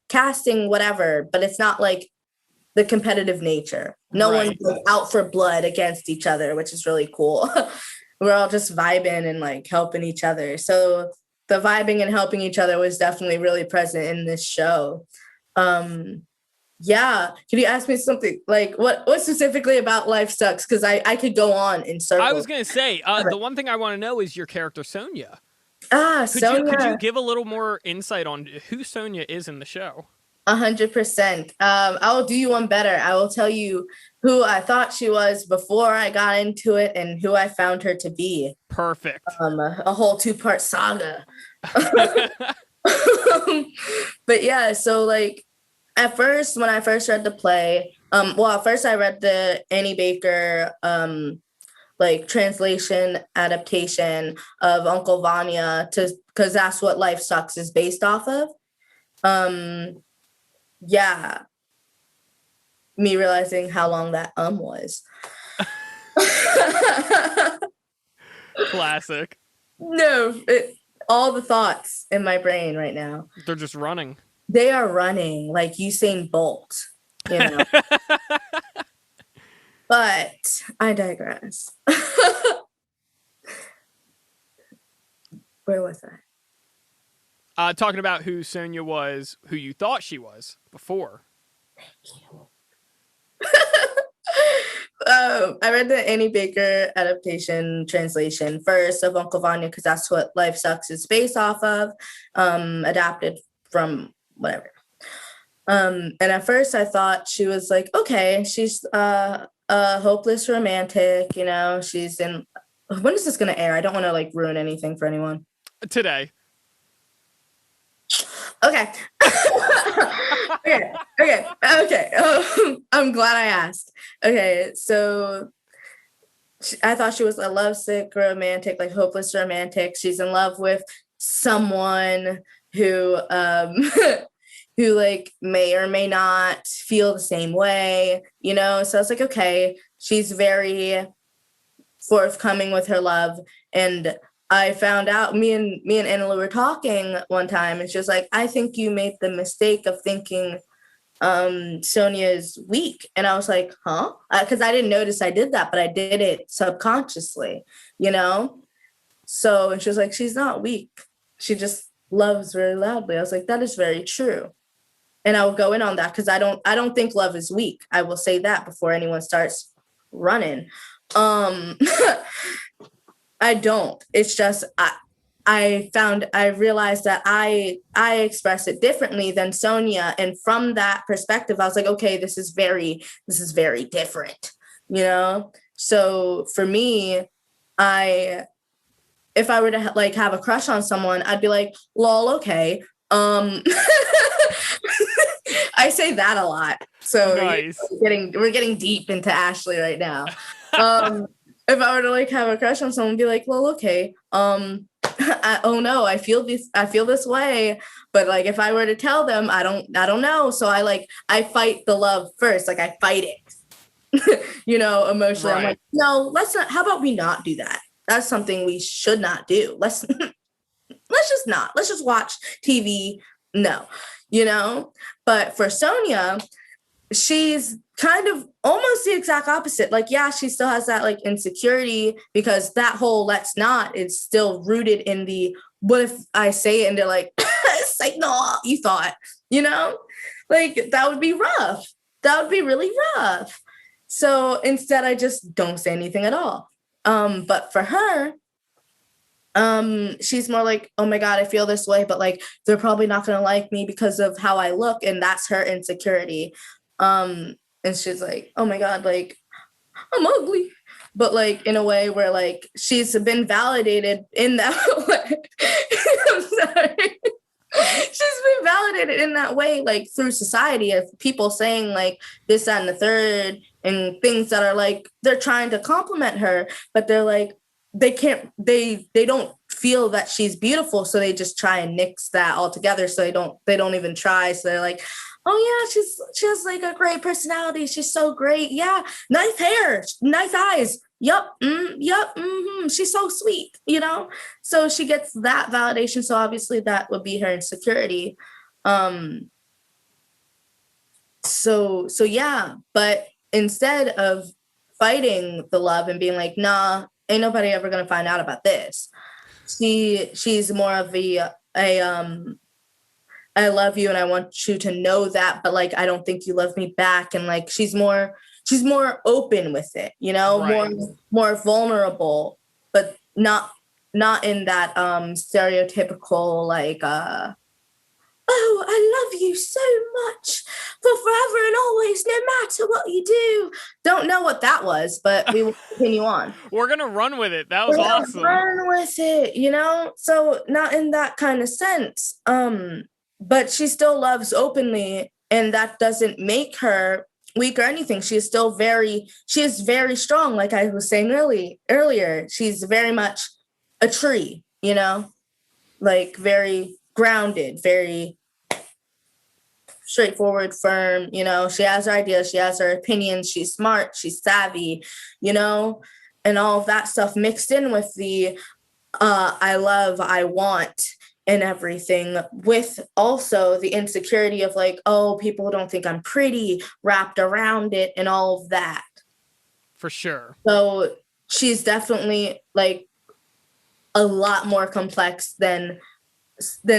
casting, whatever, but it's not like the competitive nature. No Right. one's like, out for blood against each other, which is really cool. We're all just vibing and like helping each other. So the vibing and helping each other was definitely really present in this show. Yeah. Can you ask me something like what specifically about Life Sucks? Because I could go on in circles. I was gonna say the one thing I want to know is your character Sonia. Sonia. Could you give a little more insight on who Sonia is in the show? 100%. I will do you one better. I will tell you who I thought she was before I got into it and who I found her to be. Perfect. A whole 2-part saga. But yeah, so like at first, when I first read the play, at first I read the Annie Baker like translation adaptation of Uncle Vanya because that's what Life Sucks is based off of. Yeah. Me realizing how long that was. Classic. No, all the thoughts in my brain right now. They're just running. They are running like Usain Bolt, But I digress. Where was I? Talking about who Sonia was, who you thought she was before. Thank you. I read the Annie Baker adaptation translation first of Uncle Vanya because that's what Life Sucks is based off of, adapted from whatever. And at first I thought she was like, okay, she's a hopeless romantic, she's in. When is this going to air? I don't want to like ruin anything for anyone. Today. Okay. Okay. I'm glad I asked. Okay, so I thought she was a lovesick romantic, like hopeless romantic. She's in love with someone who who like may or may not feel the same way, So I was like, okay, she's very forthcoming with her love. And I found out, me and Anna were talking one time, and she was like, I think you made the mistake of thinking Sonia is weak. And I was like, huh? Because I didn't notice I did that, but I did it subconsciously, So, and she was like, she's not weak. She just loves very loudly. I was like, that is very true. And I will go in on that because I don't think love is weak. I will say that before anyone starts running. I don't. It's just I realized that I express it differently than Sonia, and from that perspective, I was like, okay, this is very different, So for me, if I were to like have a crush on someone, I'd be like, lol, okay. I say that a lot. So nice. We're getting deep into Ashley right now. If I were to like have a crush on someone, be like, well, okay. Oh no, I feel this way. But like if I were to tell them, I don't know. So I fight the love first. Like I fight it. Emotionally. Right. I'm like, no, let's not. How about we not do that? That's something we should not do. Let's just not. Let's just watch TV. No, But for Sonia, she's kind of almost the exact opposite. Like, yeah, she still has that like insecurity because that whole let's not is still rooted in the what if I say it and they're like, Sydnor, you thought, like that would be rough. That would be really rough. So instead, I just don't say anything at all. But for her, she's more like, oh my God, I feel this way, but like they're probably not gonna like me because of how I look, and that's her insecurity. And she's like, oh my God, like I'm ugly, but like in a way where like she's been validated in that way. I'm sorry. She's been validated in that way, like through society of people saying like this, that, and the third, and things that are like they're trying to compliment her, but they're like, they don't feel that she's beautiful, so they just try and nix that altogether. So they don't even try. So they're like, oh yeah, she has like a great personality. She's so great. Yeah, nice hair, nice eyes. Yup, yup, she's so sweet, you know? So she gets that validation. So obviously that would be her insecurity. So yeah, but instead of fighting the love and being like, nah, ain't nobody ever gonna find out about this. She's more of I love you and I want you to know that, but like I don't think you love me back. And like she's more open with it, you know, Right. more vulnerable, but not in that stereotypical like oh, I love you so much for forever and always, no matter what you do. Don't know what that was, but we will continue on. We're going to run with it. That was awesome. Run with it, you know? So not in that kind of sense. But she still loves openly, and that doesn't make her weak or anything. She is very strong. Like I was saying earlier, she's very much a tree, you know? Like very grounded, very straightforward, firm, you know, she has her ideas, she has her opinions, she's smart, she's savvy, you know, and all of that stuff mixed in with the I love, I want, and everything, with also the insecurity of like, oh, people don't think I'm pretty, wrapped around it, and all of that. For sure. So she's definitely like a lot more complex than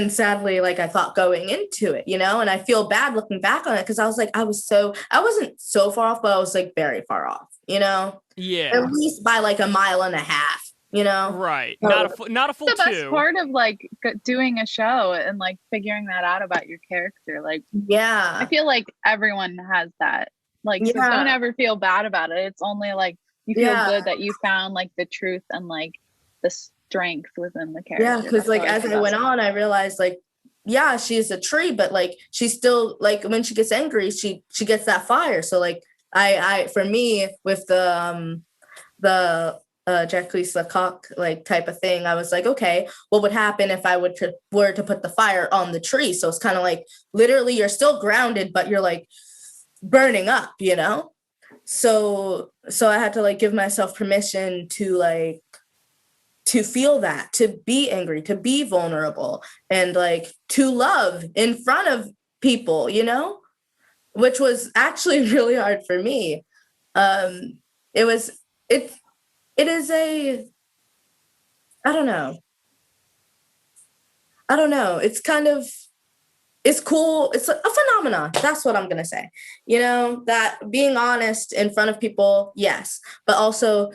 sadly like I thought going into it, you know. And I feel bad looking back on it because I was like, I wasn't so far off, but I was like very far off, you know. Yeah, at least by like a mile and a half, you know. Right. So, not a full the best 2. part of like doing a show and like figuring that out about your character. Like, yeah, I feel like everyone has that. Like, so don't ever feel bad about it. It's only like you feel good that you found like the truth and like the strength within the character. Yeah, because like as I went on, I realized like, yeah, she's a tree, but like she's still like when she gets angry, she gets that fire. So like I for me with the Jacques Lecoq like type of thing, I was like, okay, what would happen if I were to put the fire on the tree? So it's kind of like literally you're still grounded, but you're like burning up, you know? So I had to like give myself permission to feel that, to be angry, to be vulnerable, and like to love in front of people, you know, which was actually really hard for me. It is I don't know. It's kind of, it's cool. It's a phenomenon. That's what I'm going to say. You know, that being honest in front of people, yes, but also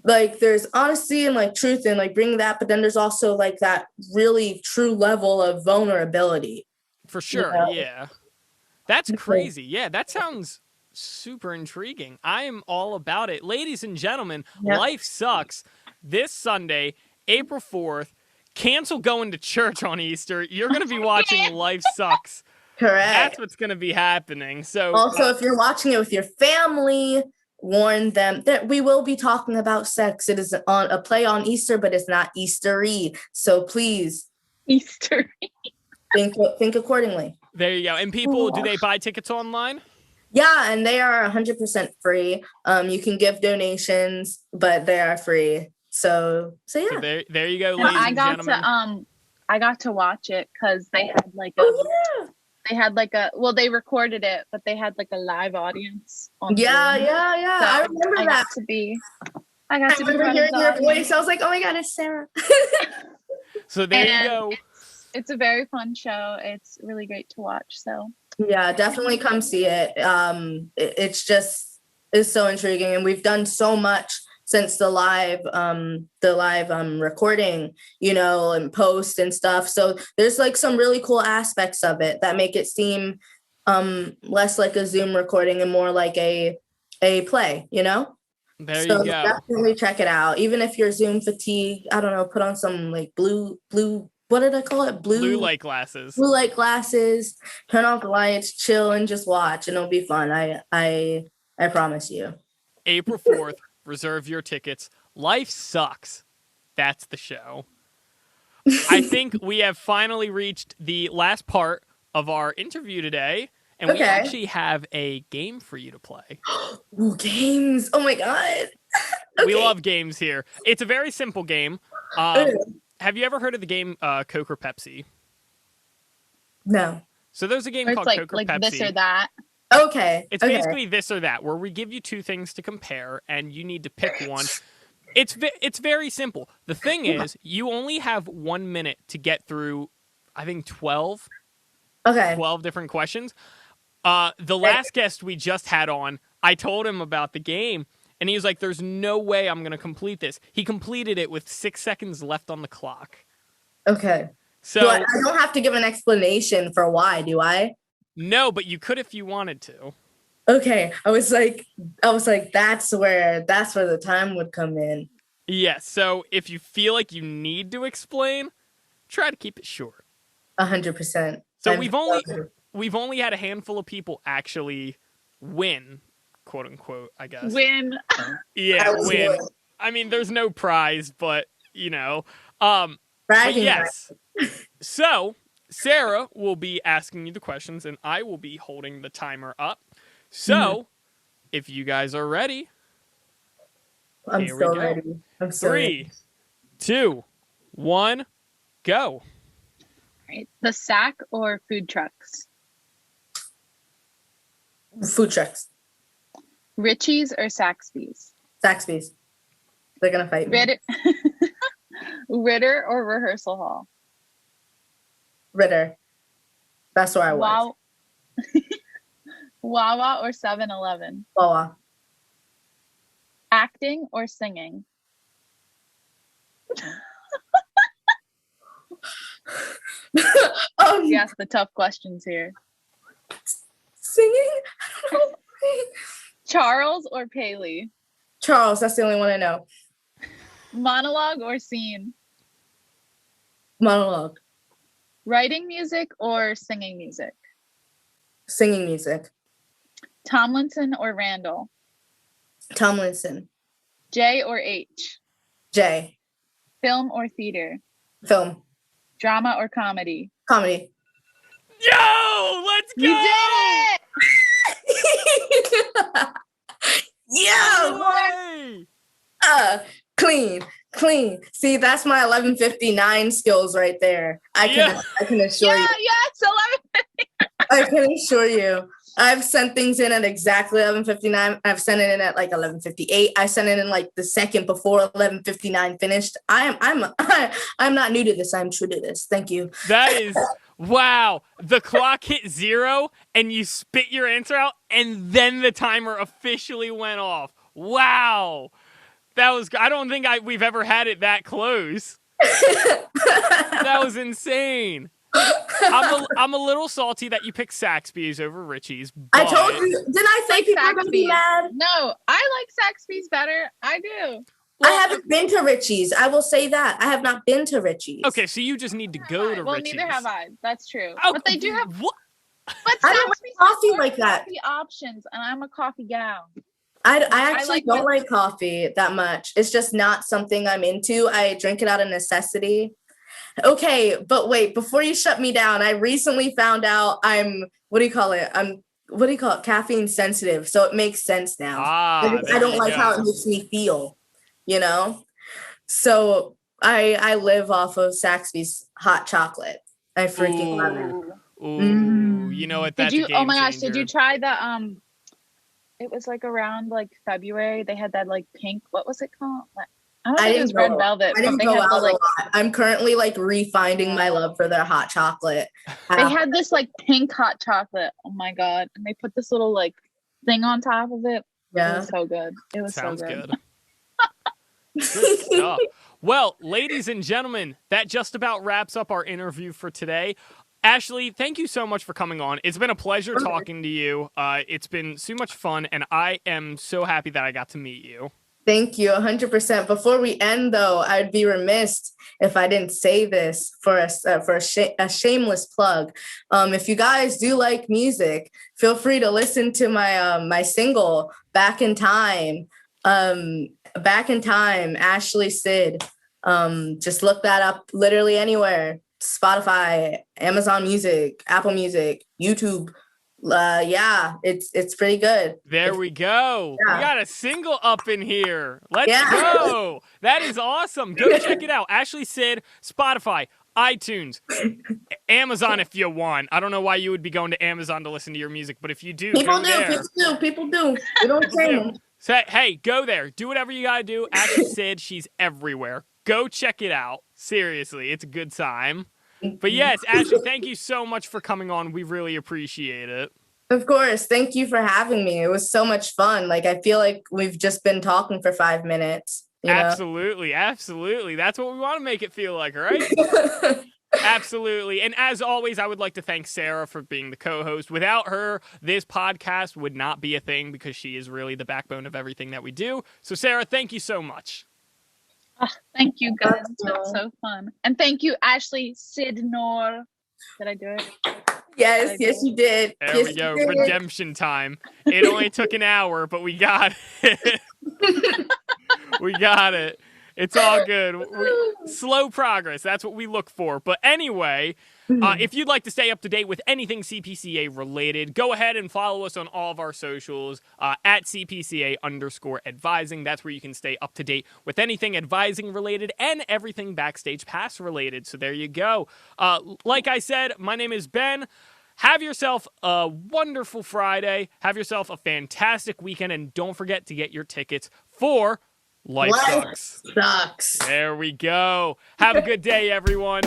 like there's honesty and like truth and like bringing that, but then there's also like that really true level of vulnerability. For sure, you know? Yeah. That's crazy. Yeah, that sounds super intriguing. I am all about it. Ladies and gentlemen, Life Sucks this Sunday, April 4th. Cancel going to church on Easter. You're going to be watching Life Sucks. Correct. That's what's going to be happening. So also, if you're watching it with your family, warn them that we will be talking about sex. It is on a play on Easter, but it's not Eastery. So please, Eastery. think accordingly. There you go. And people, do they buy tickets online? Yeah, and they are 100% free. You can give donations, but they are free. So yeah. So there you go, ladies and gentlemen. I got to watch it because they had like they recorded it, but they had like a live audience on Zoom. Yeah. So I remember that. I remember hearing your voice. I was like, oh my God, it's Sarah. So there you go. It's a very fun show. It's really great to watch. So yeah, definitely come see it. It's so intriguing, and we've done so much since the live recording, you know, and post and stuff. So there's like some really cool aspects of it that make it seem less like a Zoom recording and more like a play, you know? There you go. Definitely check it out. Even if you're Zoom fatigued, I don't know, put on some like blue, what did I call it? Blue light glasses. Blue light glasses, turn off the lights, chill, and just watch, and it'll be fun. I promise you. April 4th. Reserve your tickets. Life sucks. That's the show. I think we have finally reached the last part of our interview today, and we actually have a game for you to play. Ooh, games. Oh my God. Okay. We love games here. It's a very simple game. Have you ever heard of the game Coke or Pepsi? No. So there's a game called Coke or Pepsi. This or that. Okay. It's basically this or that, where we give you two things to compare, and you need to pick one. It's very simple. The thing is, you only have 1 minute to get through, I think, 12 different questions. The last guest we just had on, I told him about the game, and he was like, there's no way I'm going to complete this. He completed it with 6 seconds left on the clock. Okay. So I don't have to give an explanation for why, do I? No, but you could if you wanted to. Okay. I was like, that's where the time would come in. Yeah. So if you feel like you need to explain, try to keep it short. 100%. So we've only had a handful of people actually win, quote unquote, I guess. Win. Yeah, win. I mean, there's no prize, but Bragging. But yes. So Sarah will be asking you the questions, and I will be holding the timer up. So, if you guys are ready, I'm so ready. I'm so 3, ready. 2, 1, go. Right. The Sack or food trucks? Food trucks. Richie's or Saxby's? Saxby's. They're gonna fight me. Ritter or rehearsal hall? Ritter. That's where I was. Wawa or 7-Eleven? Wawa. Acting or singing? You ask the tough questions here. Singing? Charles or Paley? Charles, that's the only one I know. Monologue or scene? Monologue. Writing music or singing music? Singing music. Tomlinson or Randall? Tomlinson. J or H? J. Film or theater? Film. Drama or comedy? Comedy. Yo, let's go! You did it! Yeah. Clean. See, that's my 11:59 skills right there. I can assure you. Yeah, it's 11:59. I can assure you. I've sent things in at exactly 11:59. I've sent it in at like 11:58. I sent it in like the second before 11:59 finished. I'm not new to this. I'm true to this. Thank you. That is wow. The clock hit 0 and you spit your answer out, and then the timer officially went off. Wow. That was. I don't think we've ever had it that close. That was insane. I'm a little salty that you picked Saxby's over Richie's. I told you. Didn't I say people are gonna be mad? No, I like Saxby's better. I do. Well, I haven't been to Richie's. I will say that. I have not been to Richie's. Okay, so you just need to go to Richie's. Well, neither have I. That's true. Oh, but they do have. What? But I don't like coffee like that. Coffee options, and I'm a coffee gal. I actually don't like coffee that much. It's just not something I'm into. I drink it out of necessity. Okay, but wait, before you shut me down, I recently found out I'm caffeine sensitive. So it makes sense now. I don't like how it makes me feel, you know? So I live off of Saxby's hot chocolate. I freaking love it. Ooh, you know what? That's a game oh my gosh, changer. did you try the it was like around like February. They had that like pink, what was it called? I don't think it was red velvet. I didn't go out a lot. I'm currently like refinding my love for their hot chocolate. They had this like pink hot chocolate. Oh my God. And they put this little like thing on top of it. Yeah. It was so good. It was Sounds so good. Good stuff. Well, ladies and gentlemen, that just about wraps up our interview for today. Ashley, thank you so much for coming on. It's been a pleasure talking to you. It's been so much fun, and I am so happy that I got to meet you. Thank you, 100%. Before we end, though, I'd be remiss if I didn't say this for a shameless plug. If you guys do like music, feel free to listen to my my single "Back in Time." Back in Time, Ashley Sid. Just look that up literally anywhere. Spotify, Amazon Music, Apple Music, YouTube. Yeah, it's pretty good. There we go. Yeah. We got a single up in here. Let's go. That is awesome. Go check it out. Ashley Sid, Spotify, iTunes, Amazon if you want. I don't know why you would be going to Amazon to listen to your music, but if you do, people do. People do. We don't say them. So, hey, go there. Do whatever you gotta do. Ashley Sid, she's everywhere. Go check it out. Seriously, it's a good time. But yes, Ashley, thank you so much for coming on. We really appreciate it. Of course. Thank you for having me. It was so much fun. Like, I feel like we've just been talking for 5 minutes. Absolutely. Absolutely. That's what we want to make it feel like, right? Absolutely. And as always, I would like to thank Sarah for being the co-host. Without her, this podcast would not be a thing because she is really the backbone of everything that we do. So, Sarah, thank you so much. Oh, thank you, guys. It's been so fun. And thank you, Ashley Sydnor. Did I do it? Yes, you did. There we go. Redemption time. It only took an hour, but we got it. We got it. It's all good. Slow progress. That's what we look for. But anyway, if you'd like to stay up to date with anything CPCA related, go ahead and follow us on all of our socials at CPCA_advising. That's where you can stay up to date with anything advising related and everything Backstage Pass related. So there you go. Like I said, my name is Ben. Have yourself a wonderful Friday. Have yourself a fantastic weekend. And don't forget to get your tickets for Life Sucks. Sucks. There we go. Have a good day, everyone.